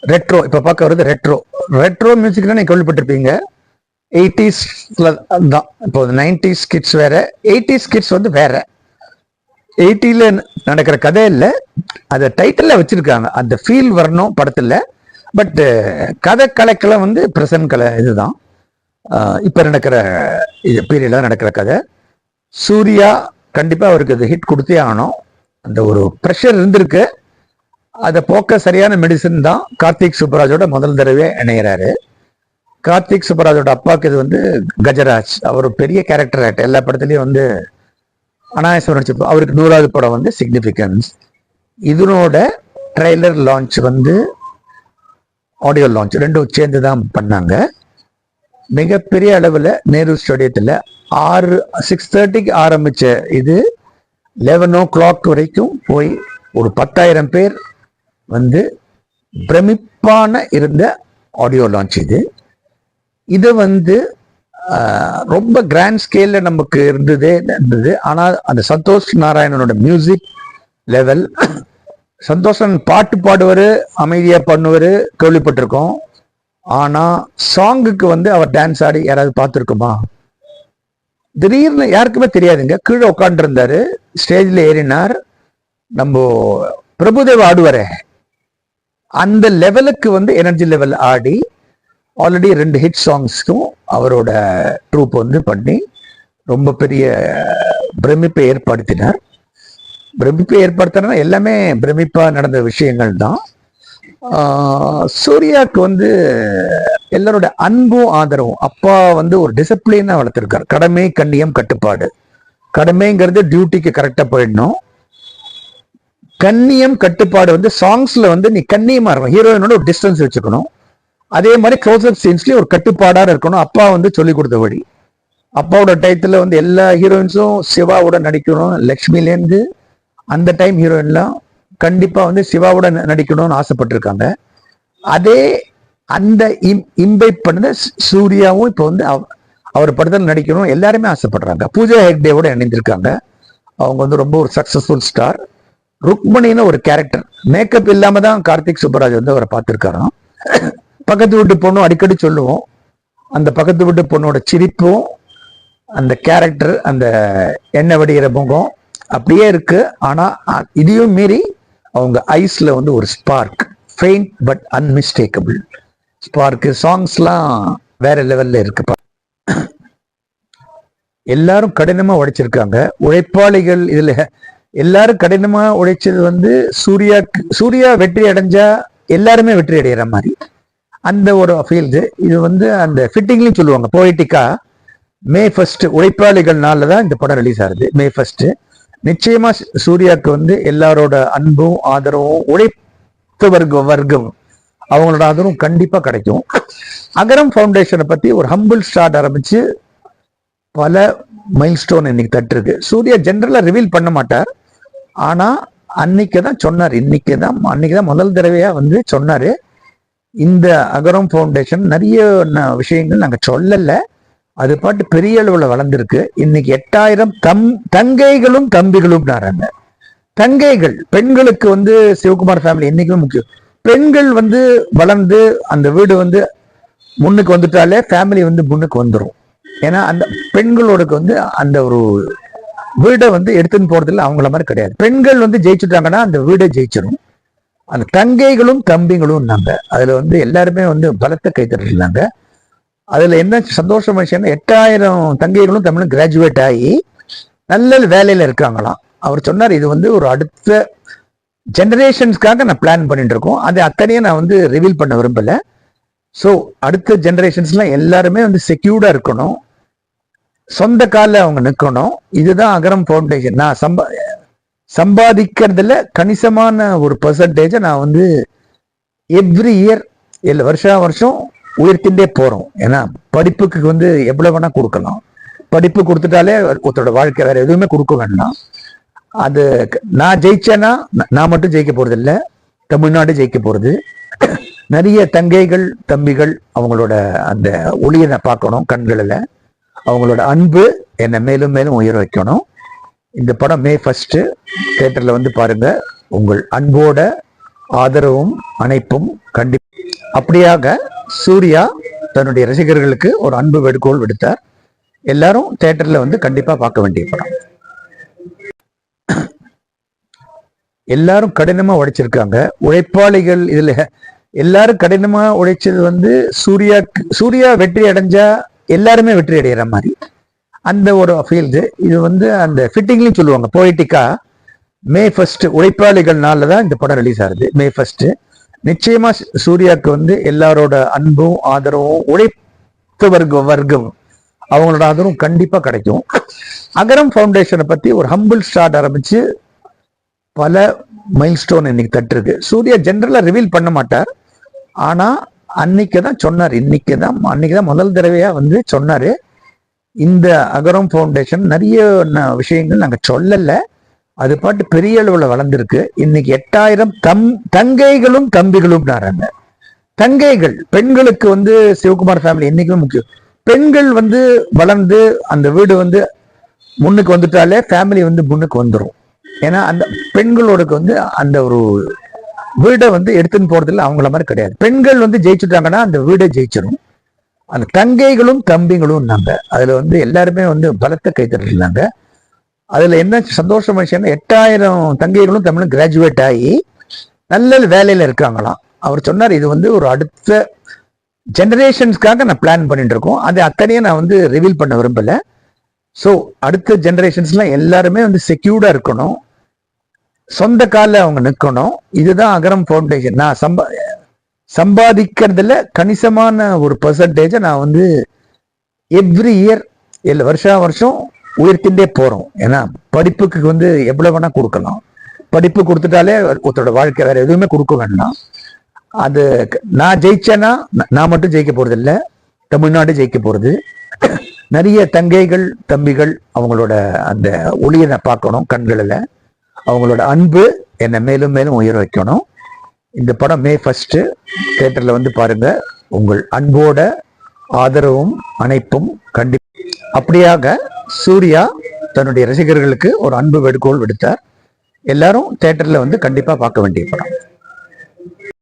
Retro இப்போ பார்க்க வருது. ரெட்ரோ ரெட்ரோ மியூசிக்னா நீங்க கேள்விப்பட்டிருப்பீங்க. 80s தான். இப்போ 90s கிட்ஸ் வேற, 80s கிட்ஸ் வந்து வேற. 80ல நடக்கிற கதை இல்லை, அதை டைட்டில் வச்சிருக்காங்க, அந்த ஃபீல் வரணும் படத்துல. பட் கதை கலைக்கெல்லாம் வந்து பிரசன்ட் கலை இதுதான். இப்போ நடக்கிற பீரியட்ல நடக்கிற கதை. சூர்யா கண்டிப்பா அவருக்கு அது ஹிட் கொடுத்தே ஆகணும். அந்த ஒரு ப்ரெஷர் இருந்திருக்கு, அதை போக்க சரியான மெடிசன் தான். கார்த்திக் சுப்பராஜோட முதல் தடவை இணைகிறாரு. கார்த்திக் சுப்பராஜோட அப்பாவுக்கு இது வந்து கஜராஜ், அவர் பெரிய கேரக்டர் ஆக்டர், எல்லா படத்துலயும் வந்து அனாயசம் நடிச்சிருப்போம். அவருக்கு 100வது படம் வந்து சிக்னிஃபிகன்ஸ். இதனோட ட்ரெய்லர் லான்ச் வந்து ஆடியோ லான்ச் ரெண்டும் சேர்ந்து தான் பண்ணாங்க. மிகப்பெரிய அளவில் நேரு ஸ்டேடியத்தில் 6:30 ஆரம்பிச்ச இது 11 வரைக்கும் போய் ஒரு 10,000 பேர் வந்து பிரமிப்பான இருந்த ஆடியோ லான்ச் இது. இது வந்து ரொம்ப கிராண்ட் ஸ்கேல்ல நமக்கு இருந்தது. ஆனால் அந்த சந்தோஷ் நாராயணனோட மியூசிக் லெவல், சந்தோஷன் பாட்டு பாடுவாரு, அமைதியா பண்ணுவாரு, கேள்விப்பட்டிருக்கோம். ஆனா சாங்குக்கு வந்து அவர் டான்ஸ் ஆடி யாராவது பார்த்துருக்குமா? திடீர்னு யாருக்குமே தெரியாதுங்க. கீழே உட்காந்து இருந்தாரு, ஸ்டேஜ்ல ஏறினார். நம்ம பிரபுதேவ் ஆடுவாரே அந்த லெவலுக்கு வந்து எனர்ஜி லெவல் ஆடி ஆல்ரெடி 2 ஹிட் சாங்ஸ்க்கும் அவரோட ட்ரூப் வந்து பண்ணி ரொம்ப பெரிய பிரமிப்பை ஏற்படுத்தினார். பிரமிப்பை ஏற்படுத்தினா எல்லாமே பிரமிப்பா நடந்த விஷயங்கள் தான். சூர்யாவுக்கு வந்து எல்லாரோட அன்பும் ஆதரவும். அப்பா வந்து ஒரு டிசிப்ளினா வளர்த்திருக்காரு. கடமை, கண்ணியம், கட்டுப்பாடு. கடமைங்கிறது டியூட்டிக்கு கரெக்டா போயிடணும். கண்ணியம், கட்டுப்பாடு வந்து சாங்ஸ்ல வந்து நீ கண்ணியமா இருக்கணும், ஹீரோயினோட ஒரு டிஸ்டன்ஸ் வச்சுக்கணும். அதே மாதிரி க்ளோஸ்அப் சீன்ஸ்லயும் ஒரு கட்டுப்பாடா இருக்கணும். அப்பா வந்து சொல்லி கொடுத்த வழி. அப்பாவோட டயத்துல வந்து எல்லா ஹீரோயின்ஸும் சிவாவோட நடிக்கணும். லக்ஷ்மிலேருந்து அந்த டைம் ஹீரோயின்லாம் கண்டிப்பா வந்து சிவாவோட நடிக்கணும்னு ஆசைப்பட்டிருக்காங்க. அதே அந்த இம்பைப் பண்ண சூர்யாவும் இப்போ வந்து அவர் படத்தில் நடிக்கணும் எல்லாருமே ஆசைப்படுறாங்க. பூஜா ஹெக்டேவோட இணைந்திருக்காங்க. அவங்க வந்து ரொம்ப ஒரு சக்சஸ்ஃபுல் ஸ்டார். ருக்மணின்னு ஒரு கேரக்டர், மேக்கப் இல்லாம தான் கார்த்திக் சுப்பராஜ் வந்து அவரை பார்த்திருக்காராம். பக்கத்து வீட்டு பொண்ணு அடிக்கடி சொல்லுவோம், அந்த பக்கத்து வீட்டு பொண்ணோட சிரிப்பும் அந்த கேரக்டர், அந்த எண்ணெய் வடிகிற முகம் அப்படியே இருக்கு. ஆனா இதையும் மீறி அவங்க ஐஸ்ல வந்து ஒரு ஸ்பார்க், ஃபெயிண்ட் பட் அன்மிஸ்டேக்கபிள் ஸ்பார்க். சாங்ஸ்லாம் வேற லெவல்ல இருக்கு. எல்லாரும் கடினமா உழைச்சிருக்காங்க, உழைப்பாளிகள். இதுல எல்லாரும் கடினமா உழைச்சது வந்து சூர்யா வெற்றி அடைஞ்சா எல்லாருமே வெற்றி அடைகிற மாதிரி அந்த ஒரு ஃபீல்டு. இது வந்து அந்த ஃபிட்டிங்லையும் சொல்லுவாங்க போயிட்டிக்கா. May 1 உழைப்பாளிகள் நாளில் தான் இந்த படம் ரிலீஸ் ஆகுது, May 1. நிச்சயமா சூர்யாவுக்கு வந்து எல்லாரோட அன்பும் ஆதரவும், உழைத்த வர்க்கம் அவங்களோட ஆதரவும் கண்டிப்பா கிடைக்கும். அகரம் ஃபவுண்டேஷனை பத்தி ஒரு ஹம்பிள் ஸ்டார்ட் ஆரம்பிச்சு பல மைல்ஸ்டோன் இன்னைக்கு தட்டிருக்கு. சூர்யா ஜென்ரலா ரிவீல் பண்ண மாட்டார். ஆனா அன்னைக்கு தான் சொன்னார், அன்னைக்குதான் முதல் தடவையா வந்து சொன்னாரு. இந்த அகரம் ஃபவுண்டேஷன் நிறைய விஷயங்கள் நாங்க சொல்லல, அது பாட்டு பெரிய அளவுல வளர்ந்துருக்கு. இன்னைக்கு 8000 தங்கைகளும் தம்பிகளும் நாராங்க. தங்கைகள் பெண்களுக்கு வந்து சிவகுமார் ஃபேமிலி என்னைக்குமே முக்கியம். பெண்கள் வந்து வளர்ந்து அந்த வீடு வந்து முன்னுக்கு வந்துட்டாலே ஃபேமிலி வந்து முன்னுக்கு வந்துடும். ஏன்னா அந்த பெண்களோட வந்து அந்த ஒரு வீடை வந்து எடுத்துன்னு போறதில்ல, அவங்கள மாதிரி கிடையாது. பெண்கள் வந்து ஜெயிச்சுட்டாங்கன்னா அந்த வீடை ஜெயிச்சிடும். அந்த தங்கைகளும் தம்பிகளும் நாங்க அதுல வந்து எல்லாருமே வந்து பலத்தை கைத்தறினாங்க. அதுல என்ன சந்தோஷம் விஷயம்னா 8000 தங்கைகளும் தமிழும் கிராஜுவேட் ஆகி நல்ல வேலையில இருக்காங்களாம். அவர் சொன்னார், இது வந்து ஒரு அடுத்த ஜெனரேஷன்ஸ்க்காக நான் பிளான் பண்ணிட்டு இருக்கோம். அது அத்தனையும் நான் வந்து ரிவீல் பண்ண விரும்பல. ஸோ அடுத்த ஜெனரேஷன்ஸ்லாம் எல்லாருமே வந்து செக்யூர்டா இருக்கணும், சொந்த காலில் அவங்க நிற்கணும். இதுதான் அகரம் ஃபவுண்டேஷன். நான் சம்பாதிக்கிறதுல கணிசமான ஒரு பெர்சன்டேஜை நான் வந்து எவ்ரி இயர் வருஷம் உயர்த்திண்டே போறோம். ஏன்னா படிப்புக்கு வந்து எவ்வளவு வேணா கொடுக்கலாம். படிப்பு கொடுத்துட்டாலே ஒருத்தரோட வாழ்க்கை, வேற எதுவுமே கொடுக்க வேண்டாம். அது நான் ஜெயிச்சேன்னா நான் மட்டும் ஜெயிக்க போறது இல்லை, தமிழ்நாடு ஜெயிக்க போறது. நிறைய தங்கைகள் தம்பிகள் அவங்களோட அந்த ஒளியை நான் பார்க்கணும் கண்களில். அவங்களோட அன்பு என்னை மேலும் மேலும் உயர வைக்கணும். இந்த படம் May 1 தியேட்டர்ல வந்து பாருங்க. உங்கள் அன்போட ஆதரவும் அணைப்பும் கண்டிப்பா அப்படியாக சூர்யா தன்னுடைய ரசிகர்களுக்கு ஒரு அன்பு வேண்டுகோள் விடுத்தார். எல்லாரும் தியேட்டர்ல வந்து கண்டிப்பா பார்க்க வேண்டிய படம். எல்லாரும் கடினமா உழைச்சிருக்காங்க, உழைப்பாளிகள். இதுல எல்லாரும் கடினமா உழைச்சது வந்து சூர்யா வெற்றி அடைஞ்சா எல்லாருமே வெற்றி அடைகிற மாதிரி அந்த ஒரு ஃபீல்டு. இது வந்து அந்த ஃபிட்டிங்லையும் சொல்லுவாங்க போயிட்டிக்கா. May 1 உழைப்பாளிகள் நாளில் தான் இந்த படம் ரிலீஸ் ஆகுது, May 1. நிச்சயமா சூர்யாவுக்கு வந்து எல்லாரோட அன்பும் ஆதரவும், உழைத்த வர்க்கம் அவங்களோட ஆதரவும் கண்டிப்பா கிடைக்கும். அகரம் ஃபவுண்டேஷனை பத்தி ஒரு ஹம்பிள் ஸ்டார்ட் ஆரம்பிச்சு பல மைல்ஸ்டோன் இன்னைக்கு தட்டிருக்கு. சூர்யா ஜென்ரலா ரிவீல் பண்ண மாட்டார், ஆனா அன்னைக்கு தான் சொன்னார். அன்னைக்குதான் முதல் தடவையா வந்து சொன்னாரு, இந்த அகரம் ஃபவுண்டேஷன் நிறைய விஷயங்கள் நாங்க சொல்லல, அது பாட்டு பெரிய அளவுல வளர்ந்துருக்கு. இன்னைக்கு 8000 தங்கைகளும் தம்பிகளும் நாராங்க. தங்கைகள் பெண்களுக்கு வந்து சிவகுமார் ஃபேமிலி என்னைக்குமே முக்கியம். பெண்கள் வந்து வளர்ந்து அந்த வீடு வந்து முன்னுக்கு வந்துட்டாலே ஃபேமிலி வந்து முன்னுக்கு வந்துடும். ஏன்னா அந்த பெண்களோட வந்து அந்த ஒரு வீடை வந்து எடுத்துன்னு போறதில்ல, அவங்கள மாதிரி கிடையாது. பெண்கள் வந்து ஜெயிச்சுட்டாங்கன்னா அந்த வீடை ஜெயிச்சிடும். அந்த தங்கைகளும் தம்பிகளும் இருந்தாங்க, அதுல வந்து எல்லாருமே வந்து பலத்த கைத்தறி இருந்தாங்க. அதுல என்ன சந்தோஷம் விஷயம்னா 8000 தங்கைகளும் தமிழும் கிராஜுவேட் ஆகி நல்ல வேலையில இருக்காங்களாம். அவர் சொன்னார், இது வந்து ஒரு அடுத்த ஜெனரேஷன்ஸ்க்காக நான் பிளான் பண்ணிட்டு இருக்கோம், அது அத்தனையும் நான் வந்து ரிவீல் பண்ண விரும்பல. ஸோ அடுத்த ஜெனரேஷன்ஸ்லாம் எல்லாருமே வந்து செக்யூர்டா இருக்கணும், சொந்த காலில் அவங்க நிற்கணும். இதுதான் அகரம் ஃபவுண்டேஷன். நான் சம்பாதிக்கிறதுல கணிசமான ஒரு பெர்சன்டேஜை நான் வந்து எவ்ரி இயர் வருஷம் உயர்த்திண்டே போறோம். ஏன்னா படிப்புக்கு வந்து எவ்வளவு வேணா கொடுக்கலாம், படிப்பு கொடுத்துட்டாலே ஒருத்தரோட வாழ்க்கை, வேற எதுவுமே கொடுக்க வேண்டாம். அது நான் ஜெயிச்சேன்னா நான் மட்டும் ஜெயிக்க போறது இல்லை, தமிழ்நாடு ஜெயிக்க போறது. நிறைய தங்கைகள் தம்பிகள் அவங்களோட அந்த ஒளியை நான் பார்க்கணும் கண்களில், அவங்களோட அன்பு என்னை மேலும் மேலும் உயர வைக்கணும். இந்த படம் May 1 தியேட்டர்ல வந்து பாருங்க. உங்கள் அன்போட ஆதரவும் அணைப்பும் கண்டிப்பா. அப்படியாக சூர்யா தன்னுடைய ரசிகர்களுக்கு ஒரு அன்பு வேண்டுகோள் விடுத்தார். எல்லாரும் தியேட்டர்ல வந்து கண்டிப்பா பார்க்க வேண்டிய படம்.